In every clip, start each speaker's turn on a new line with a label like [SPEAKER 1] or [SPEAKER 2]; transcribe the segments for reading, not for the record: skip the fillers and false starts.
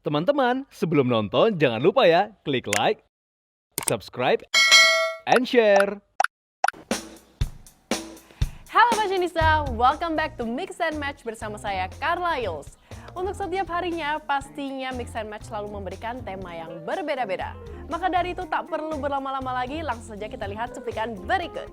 [SPEAKER 1] Teman-teman, sebelum nonton jangan lupa ya klik like, subscribe, and share.
[SPEAKER 2] Halo fashionista, welcome back to Mix and Match bersama saya Carla Yuls. Untuk setiap harinya pastinya Mix and Match selalu memberikan tema yang berbeda-beda. Maka dari itu tak perlu berlama-lama lagi, langsung saja kita lihat cuplikan berikut.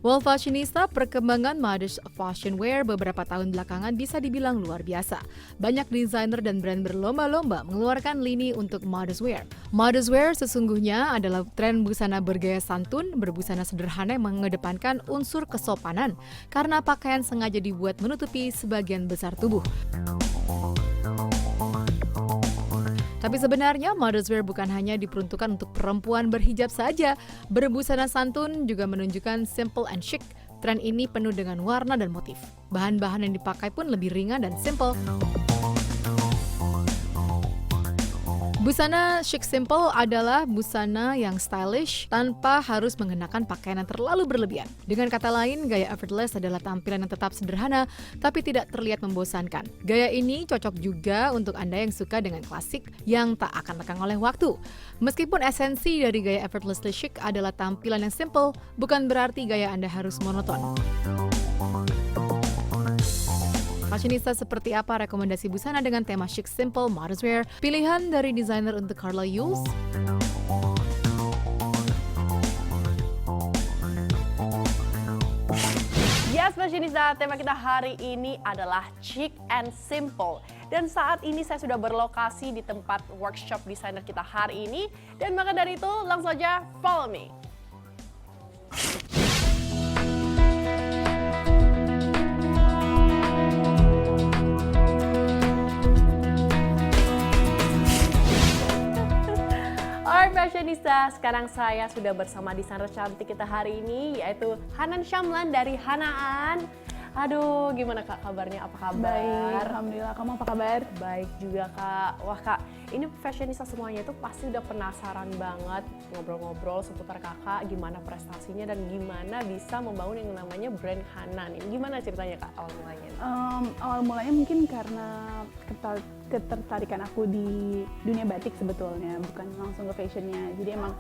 [SPEAKER 3] Well, fashionista, perkembangan modest fashion wear beberapa tahun belakangan bisa dibilang luar biasa. Banyak desainer dan brand berlomba-lomba mengeluarkan lini untuk modest wear. Modest wear sesungguhnya adalah tren busana bergaya santun, berbusana sederhana yang mengedepankan unsur kesopanan, karena pakaian sengaja dibuat menutupi sebagian besar tubuh. Tapi sebenarnya modest wear bukan hanya diperuntukkan untuk perempuan berhijab saja. Berbusana santun juga menunjukkan simple and chic. Tren ini penuh dengan warna dan motif. Bahan-bahan yang dipakai pun lebih ringan dan simple. Busana chic simple adalah busana yang stylish tanpa harus mengenakan pakaian yang terlalu berlebihan. Dengan kata lain, gaya effortless adalah tampilan yang tetap sederhana tapi tidak terlihat membosankan. Gaya ini cocok juga untuk Anda yang suka dengan klasik yang tak akan lekang oleh waktu. Meskipun esensi dari gaya effortlessly chic adalah tampilan yang simple, bukan berarti gaya Anda harus monoton. Fashionista, seperti apa rekomendasi busana dengan tema chic simple modest wear? Pilihan dari desainer untuk Carla Yuls.
[SPEAKER 2] Yes fashionista, tema kita hari ini adalah chic and simple. Dan saat ini saya sudah berlokasi di tempat workshop desainer kita hari ini. Dan maka dari itu langsung saja follow me. Alright fashionista, sekarang saya sudah bersama desainer cantik kita hari ini, yaitu Hanan Syamlan dari Hanaan. Aduh, gimana Kak kabarnya? Apa kabar?
[SPEAKER 4] Baik, alhamdulillah. Kamu apa kabar?
[SPEAKER 2] Baik juga Kak. Wah Kak, ini fashionista semuanya itu pasti udah penasaran banget ngobrol-ngobrol seputar Kakak, gimana prestasinya dan gimana bisa membangun yang namanya brand Hanan. Ini gimana ceritanya Kak awal mulanya?
[SPEAKER 4] Awal mulanya mungkin karena ketertarikan aku di dunia batik sebetulnya, bukan langsung ke fashionnya. Jadi emang,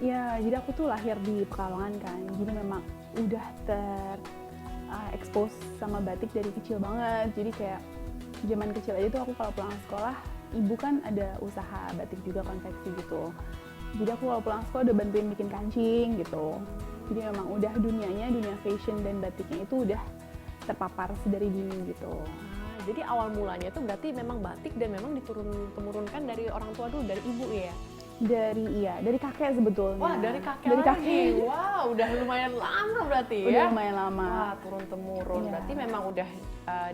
[SPEAKER 4] ya jadi aku tuh lahir di Pekalongan kan, jadi memang udah expose sama batik dari kecil banget. Jadi kayak zaman kecil aja tuh aku kalau pulang sekolah, ibu kan ada usaha batik juga, konveksi gitu. Jadi aku kalau pulang sekolah udah bantuin bikin kancing gitu. Jadi memang udah dunia fashion dan batiknya itu udah terpapar sedari dini gitu.
[SPEAKER 2] Jadi awal mulanya itu berarti memang batik dan memang diturun-temurunkan dari orang tua dulu, dari ibu ya?
[SPEAKER 4] Dari kakek sebetulnya.
[SPEAKER 2] Wah, dari kakek
[SPEAKER 4] Dari
[SPEAKER 2] lagi.
[SPEAKER 4] kakek.
[SPEAKER 2] Wow, udah lumayan lama berarti ya?
[SPEAKER 4] Udah lumayan lama.
[SPEAKER 2] Wah, turun-temurun.
[SPEAKER 4] Iya.
[SPEAKER 2] Berarti memang udah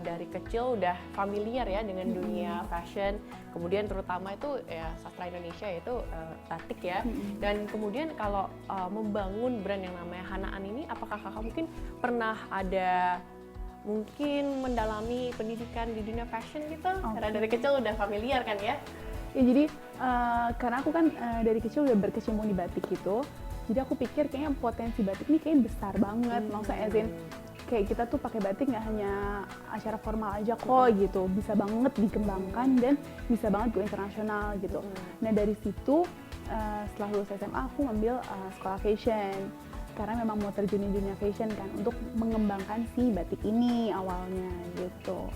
[SPEAKER 2] dari kecil udah familiar ya dengan dunia fashion. Kemudian terutama itu ya sastra Indonesia yaitu batik ya. Dan kemudian kalau membangun brand yang namanya Hanaan ini, apakah kakak mungkin pernah ada mungkin mendalami pendidikan di dunia fashion gitu? Karena dari kecil udah familiar kan ya?
[SPEAKER 4] Ya jadi karena aku kan dari kecil udah berkecimpung di batik gitu. Jadi aku pikir kayaknya potensi batik ini kayak besar banget. Maksudnya as in, kayak kita tuh pakai batik nggak hanya acara formal aja kok gitu. Bisa banget dikembangkan dan bisa banget go internasional gitu. Nah dari situ setelah lulus SMA aku ngambil sekolah fashion. Karena memang mau terjun di dunia fashion kan, untuk mengembangkan si batik ini awalnya gitu.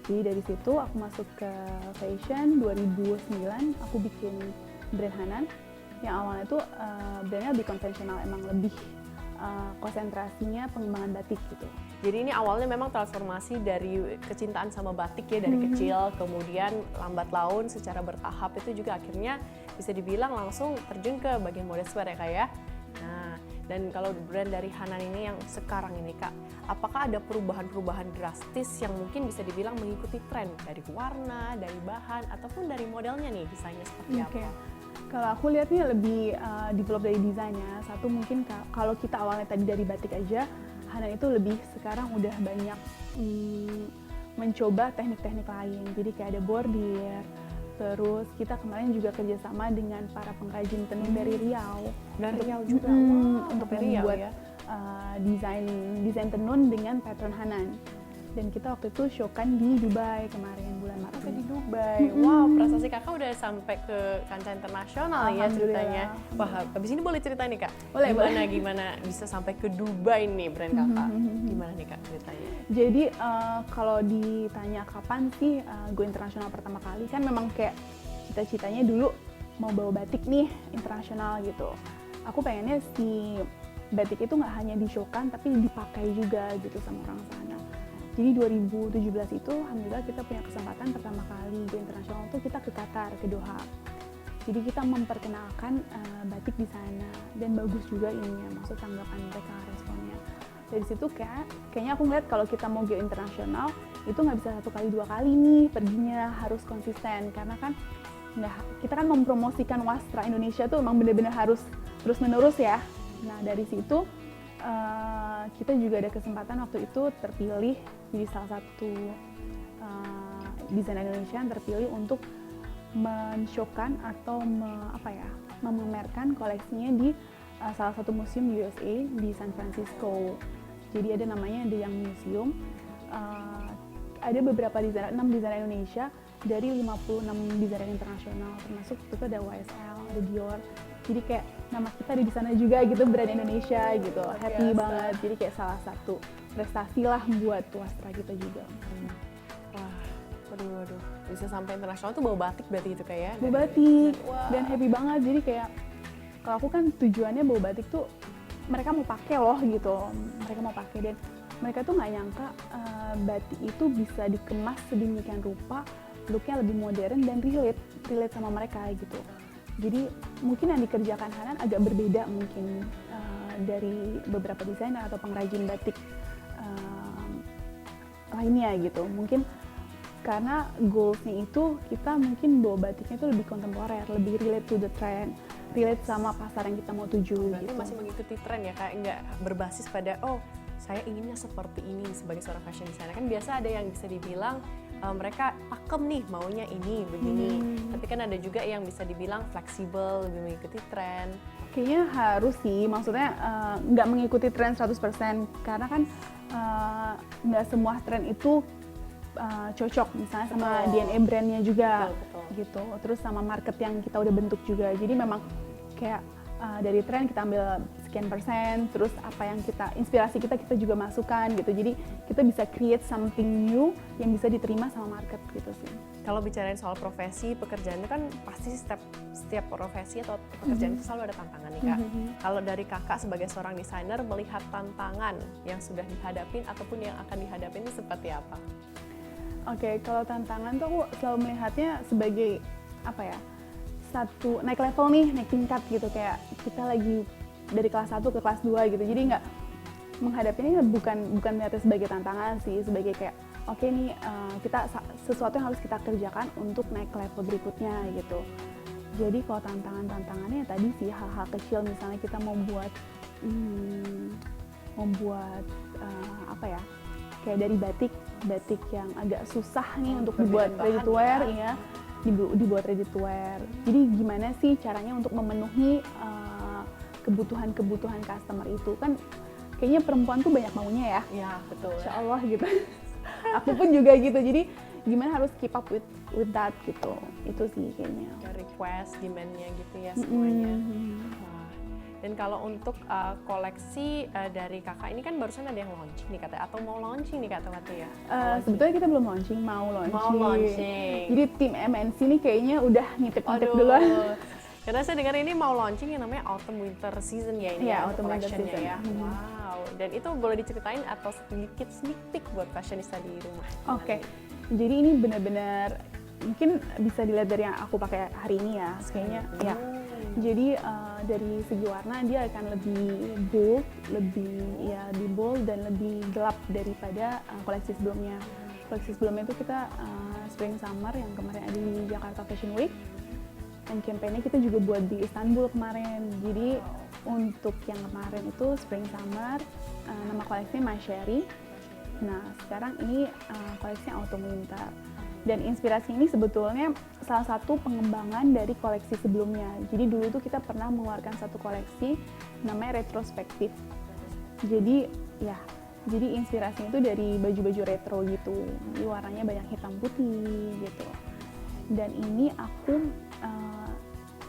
[SPEAKER 4] Jadi dari situ aku masuk ke fashion, 2009 aku bikin brand Hanan yang awalnya tuh brandnya lebih konvensional, emang lebih konsentrasinya pengembangan batik gitu.
[SPEAKER 2] Jadi ini awalnya memang transformasi dari kecintaan sama batik ya dari kecil, kemudian lambat laun secara bertahap itu juga akhirnya bisa dibilang langsung terjun ke bagian modest wear ya Kak ya. Nah, dan kalau brand dari Hanan ini yang sekarang ini Kak, apakah ada perubahan-perubahan drastis yang mungkin bisa dibilang mengikuti tren dari warna, dari bahan, ataupun dari modelnya nih, desainnya seperti apa?
[SPEAKER 4] Kalau aku lihatnya lebih develop dari desainnya. Satu mungkin kalau kita awalnya tadi dari batik aja, Hanan itu lebih sekarang udah banyak mencoba teknik-teknik lain. Jadi kayak ada bordir, terus kita kemarin juga kerjasama dengan para pengrajin tenun dari Riau.
[SPEAKER 2] Dari Riau juga,
[SPEAKER 4] Untuk
[SPEAKER 2] dari Riau
[SPEAKER 4] membuat
[SPEAKER 2] ya?
[SPEAKER 4] desain tenun dengan pattern Hanan. Dan kita waktu itu showkan di Dubai kemarin bulan Maret.
[SPEAKER 2] Oke, di Dubai. Wow, prestasi kakak udah sampai ke kancah internasional ya ceritanya. Wah, habis ini boleh cerita nih kak?
[SPEAKER 4] Boleh,
[SPEAKER 2] Gimana bisa sampai ke Dubai nih brand kakak? Gimana nih kak ceritanya?
[SPEAKER 4] Jadi kalau ditanya kapan sih go internasional pertama kali, kan memang kayak cita-citanya dulu mau bawa batik nih internasional gitu. Aku pengennya si batik itu nggak hanya di-showkan tapi dipakai juga gitu sama orang sana. Jadi 2017 itu alhamdulillah kita punya kesempatan pertama kali go internasional itu kita ke Qatar, ke Doha. Jadi kita memperkenalkan batik di sana dan bagus juga ininya, maksud tanggapan mereka, responnya. Dari situ kayaknya aku ngeliat kalau kita mau go internasional itu nggak bisa 1 kali 2 kali nih perginya, harus konsisten karena kan kita kan mempromosikan wastra Indonesia tuh emang bener-bener harus terus menerus ya. Nah dari situ kita juga ada kesempatan waktu itu terpilih jadi salah satu desainer Indonesia yang terpilih untuk men-showkan atau memamerkan koleksinya di salah satu museum di USA di San Francisco. Jadi ada namanya The Young Museum. Ada beberapa desainer, 6 desainer Indonesia dari 56 desainer internasional, termasuk itu ada YSL, ada Dior. Jadi kayak nama kita ada di sana juga gitu, brand Indonesia gitu. Happy banget. Jadi kayak salah satu prestasi lah buat wastra kita juga.
[SPEAKER 2] Wah, waduh. Bisa sampai internasional tuh bawa batik berarti itu kayak?
[SPEAKER 4] Bawa batik. Dan happy banget. Jadi kayak kalau aku kan tujuannya bawa batik tuh mereka mau pakai loh gitu. Mereka mau pakai dan mereka tuh nggak nyangka batik itu bisa dikemas sedemikian rupa, looknya lebih modern dan relate sama mereka gitu. Jadi mungkin yang dikerjakan Hanan agak berbeda mungkin dari beberapa desainer atau pengrajin batik lainnya gitu. Mungkin karena goalsnya itu kita mungkin bawa batiknya itu lebih kontemporer, lebih relate to the trend, relate sama pasar yang kita mau tuju.
[SPEAKER 2] Berarti
[SPEAKER 4] gitu.
[SPEAKER 2] masih mengikuti tren ya, kayak nggak berbasis pada saya inginnya seperti ini sebagai seorang fashion designer. Kan biasa ada yang bisa dibilang mereka pakem nih maunya ini begini, tapi kan ada juga yang bisa dibilang fleksibel, lebih mengikuti tren.
[SPEAKER 4] Kayaknya harus sih, maksudnya nggak mengikuti tren 100% karena kan nggak semua tren itu cocok misalnya sama DNA brandnya juga.
[SPEAKER 2] Betul.
[SPEAKER 4] Gitu, terus sama market yang kita udah bentuk juga. Jadi memang kayak dari tren kita ambil sekian persen, terus apa yang inspirasi kita juga masukkan gitu. Jadi kita bisa create something new yang bisa diterima sama market gitu sih.
[SPEAKER 2] Kalau bicarain soal profesi, pekerjaan itu kan pasti setiap profesi atau pekerjaan itu selalu ada tantangan nih kak. Kalau dari kakak sebagai seorang desainer melihat tantangan yang sudah dihadapin ataupun yang akan dihadapin itu seperti apa?
[SPEAKER 4] Oke, kalau tantangan tuh aku selalu melihatnya sebagai satu naik level nih, naik tingkat gitu, kayak kita lagi dari kelas 1 ke kelas 2 gitu. Jadi nggak menghadapinya bukan melihatnya sebagai tantangan sih, sebagai kayak oke nih kita sesuatu yang harus kita kerjakan untuk naik ke level berikutnya gitu. Jadi kalau tantangannya tadi sih hal-hal kecil, misalnya kita membuat kayak dari batik yang agak susah nih untuk dibuat ready to wear ya. Dibuat ready to wear. Jadi gimana sih caranya untuk memenuhi kebutuhan customer itu, kan kayaknya perempuan tuh banyak maunya ya.
[SPEAKER 2] Iya, betul.
[SPEAKER 4] Insya Allah gitu. Aku pun juga gitu. Jadi gimana harus keep up with that gitu. Itu sih kayaknya.
[SPEAKER 2] Request, demand-nya gitu ya semuanya. Wah. Dan kalau untuk koleksi dari kakak ini kan barusan ada yang launching nih katanya, atau mau launching nih kak Tawati ya?
[SPEAKER 4] Sebetulnya kita belum launching, mau launching.
[SPEAKER 2] Mau launching.
[SPEAKER 4] Jadi tim MNC nih kayaknya udah ngintip-ngintip duluan.
[SPEAKER 2] Karena saya dengar ini mau launching yang namanya Autumn Winter Season ya ini
[SPEAKER 4] Iya,
[SPEAKER 2] ya,
[SPEAKER 4] Autumn Winter
[SPEAKER 2] collection-nya
[SPEAKER 4] Season.
[SPEAKER 2] ya. Wow. Dan itu boleh diceritain atau sedikit sneak peek buat fashionista di rumah?
[SPEAKER 4] Oke. Jadi ini benar-benar mungkin bisa dilihat dari yang aku pakai hari ini ya, kayaknya. Ya. Jadi dari segi warna dia akan lebih bold dan lebih gelap daripada koleksi sebelumnya. Koleksi sebelumnya itu kita Spring Summer yang kemarin ada di Jakarta Fashion Week. Dan campaign-nya kita juga buat di Istanbul kemarin. Jadi untuk yang kemarin itu Spring Summer, nama koleksinya My Sherry. Nah sekarang ini koleksinya Autumn Winter. Dan inspirasi ini sebetulnya salah satu pengembangan dari koleksi sebelumnya. Jadi dulu tuh kita pernah mengeluarkan satu koleksi namanya Retrospektif. Jadi ya, jadi inspirasinya itu dari baju-baju retro gitu. Jadi warnanya banyak hitam putih gitu. Dan ini aku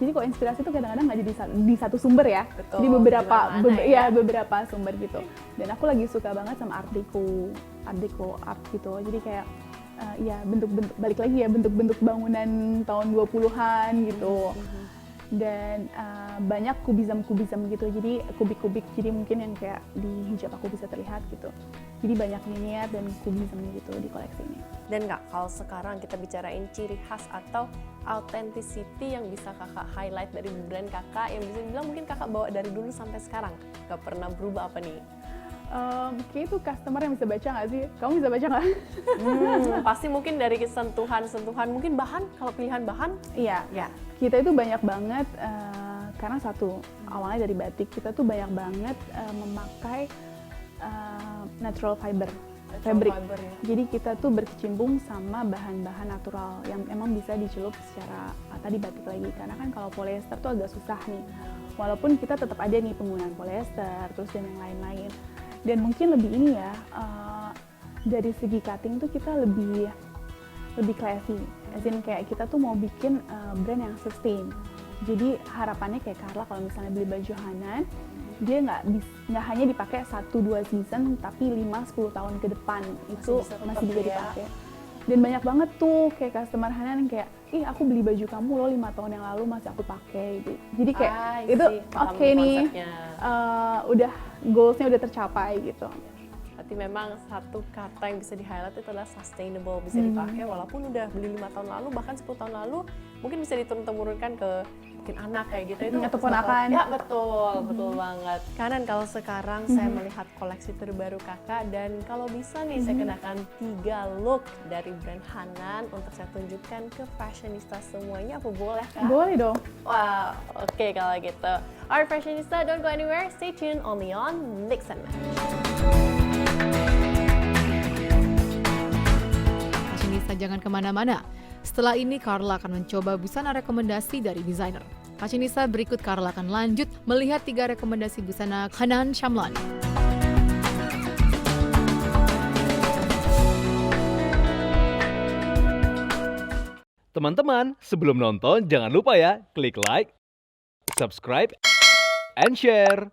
[SPEAKER 4] jadi kok inspirasi itu kadang-kadang nggak jadi di satu sumber ya.
[SPEAKER 2] Betul,
[SPEAKER 4] Jadi beberapa
[SPEAKER 2] di mana-mana ya.
[SPEAKER 4] beberapa sumber gitu. Dan aku lagi suka banget sama art deco art gitu. Jadi kayak ya bentuk-bentuk, balik lagi ya, bentuk-bentuk bangunan tahun 20-an gitu. Dan banyak kubism gitu, jadi kubik-kubik, jadi mungkin yang kayak di hijab aku bisa terlihat gitu. Jadi banyak miniat dan kubism gitu di koleksi ini.
[SPEAKER 2] Dan Kak, kalau sekarang kita bicarain ciri khas atau authenticity yang bisa kakak highlight dari brand kakak, yang bisa dibilang mungkin kakak bawa dari dulu sampai sekarang, gak pernah berubah, apa nih?
[SPEAKER 4] Kayak itu customer yang bisa baca nggak sih? Kamu bisa baca nggak?
[SPEAKER 2] Pasti mungkin dari sentuhan-sentuhan, mungkin bahan, kalau pilihan bahan,
[SPEAKER 4] Iya.
[SPEAKER 2] ya.
[SPEAKER 4] Kita itu banyak banget, karena satu, awalnya dari batik, kita tuh banyak banget memakai natural fabric.
[SPEAKER 2] Fiber, ya.
[SPEAKER 4] Jadi kita tuh berkecimpung sama bahan-bahan natural yang emang bisa dicelup secara tadi batik lagi. Karena kan kalau polyester tuh agak susah nih. Walaupun kita tetap ada nih penggunaan polyester, terus dan yang lain-lain. Dan mungkin lebih ini ya, dari segi cutting tuh kita lebih classy. As in kayak kita tuh mau bikin brand yang sustain. Jadi harapannya kayak Carla kalau misalnya beli baju Hanan, dia nggak hanya dipakai 1-2 season, tapi 5-10 tahun ke depan itu masih bisa dipakai. Dan banyak banget tuh kayak customer Hanan yang kayak, ih aku beli baju kamu loh 5 tahun yang lalu masih aku pakai gitu. Jadi kayak itu oke nih, udah goalsnya udah tercapai gitu.
[SPEAKER 2] Berarti memang satu kata yang bisa di-highlight itu adalah sustainable, bisa dipakai walaupun udah beli 5 tahun lalu, bahkan 10 tahun lalu, mungkin bisa diturun-temurunkan ke mungkin anak kayak gitu. Itu
[SPEAKER 4] Atau ponakan.
[SPEAKER 2] Ya betul, betul banget. Kanan kalau sekarang saya melihat koleksi terbaru kakak, dan kalau bisa nih saya kenakan 3 look dari brand Hanan untuk saya tunjukkan ke fashionista semuanya, apa boleh Kak?
[SPEAKER 4] Boleh dong.
[SPEAKER 2] Wow, oke kalau gitu. Alright fashionista, don't go anywhere, stay tuned only on Mix and Match.
[SPEAKER 3] Fashionista jangan kemana-mana. Setelah ini Carla akan mencoba busana rekomendasi dari desainer. Fashionista berikut Carla akan lanjut melihat 3 rekomendasi busana Hanan Shamlan.
[SPEAKER 1] Teman-teman, sebelum nonton jangan lupa ya klik like, subscribe, and share.